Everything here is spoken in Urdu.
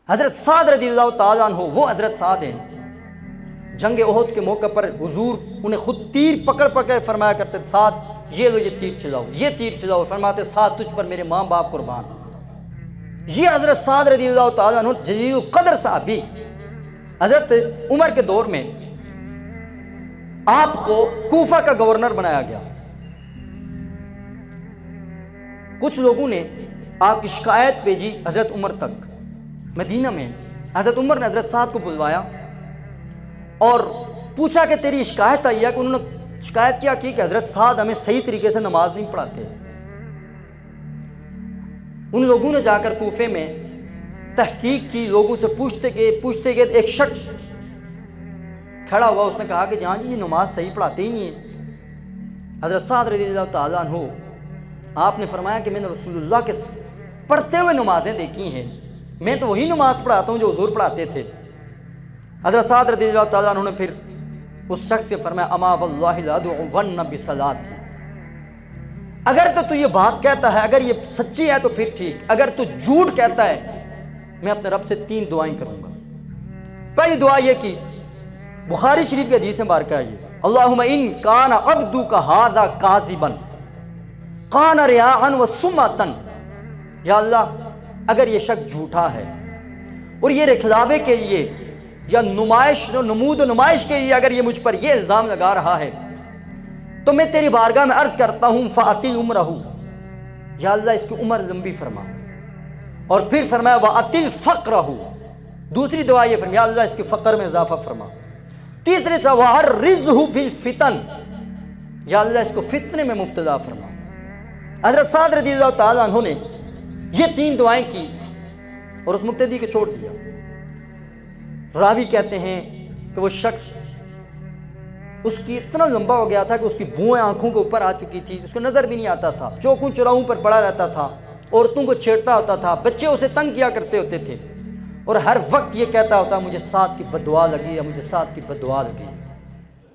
حضرت سعد رضی اللہ تعالیٰ عنہ وہ حضرت سعد ہیں جنگ احد کے موقع پر حضور انہیں خود تیر پکڑ پکڑ فرمایا کرتے تھے، سعد یہ لو یہ تیر چلاؤ، یہ تیر چلاؤ، فرماتے سعد تجھ پر میرے ماں باپ قربان۔ یہ حضرت سعد رضی اللہ تعالیٰ عنہ جلیل القدر صحابی، حضرت عمر کے دور میں آپ کو کوفہ کا گورنر بنایا گیا۔ کچھ لوگوں نے آپ کی شکایت بھیجی حضرت عمر تک مدینہ میں۔ حضرت عمر نے حضرت سعد کو بلوایا اور پوچھا کہ تیری شکایت آئی ہے، کہ انہوں نے شکایت کیا کی کہ حضرت سعد ہمیں صحیح طریقے سے نماز نہیں پڑھاتے۔ ان لوگوں نے جا کر کوفے میں تحقیق کی، لوگوں سے پوچھتے گئے، ایک شخص کھڑا ہوا، اس نے کہا کہ جہاں جی یہ نماز صحیح پڑھاتے ہی نہیں ہیں۔ حضرت سعد رضی اللہ تعالیٰ عنہ آپ نے فرمایا کہ میں نے رسول اللہ کے پڑھتے ہوئے نمازیں دیکھی ہیں، میں تو وہی نماز پڑھاتا ہوں جو حضور پڑھاتے تھے۔ حضرت سعد رضی اللہ تعالیٰ عنہ نے پھر اس شخص سے فرمایا اما واللہ لأدعون بثلاث، اگر تو یہ بات کہتا ہے، اگر یہ سچی ہے تو پھر ٹھیک، اگر تو جھوٹ کہتا ہے میں اپنے رب سے 3 دعائیں کروں گا۔ پہلی دعا یہ کی، بخاری شریف کی حدیث مبارکہ ہے یہ، اللہم ان کان عبدک ھذا کاذبا کان ریاء وسمعۃ، یا اللہ اگر یہ شخص جھوٹا ہے اور یہ رکھلاوے کے لیے یا نمود و نمائش کے لیے اگر یہ مجھ پر یہ الزام لگا رہا ہے تو میں تیری بارگاہ میں عرض کرتا ہوں فاطل عمرہ، یا اللہ اس کی عمر لمبی فرما۔ اور پھر فرمایا واطل فقرہ، دوسری دعا یہ فرمایا اللہ اس کے فقر میں اضافہ فرما۔ تیسری دعا وعرضہ بالفتن، یا اللہ اس کو فتنے میں مبتلا فرما۔ حضرت سعد رضی اللہ تعالیٰ عنہ نے یہ 3 دعائیں کی اور اس مقتدی کو چھوڑ دیا۔ راوی کہتے ہیں کہ وہ شخص اس کی اتنا لمبا ہو گیا تھا کہ اس کی بوئیں آنکھوں کے اوپر آ چکی تھی، اس کو نظر بھی نہیں آتا تھا، چوکوں چراہوں پر پڑا رہتا تھا، عورتوں کو چھیڑتا ہوتا تھا، بچے اسے تنگ کیا کرتے ہوتے تھے، اور ہر وقت یہ کہتا ہوتا مجھے سعد کی بد دعا لگی ہے، مجھے سعد کی بد دعا لگی۔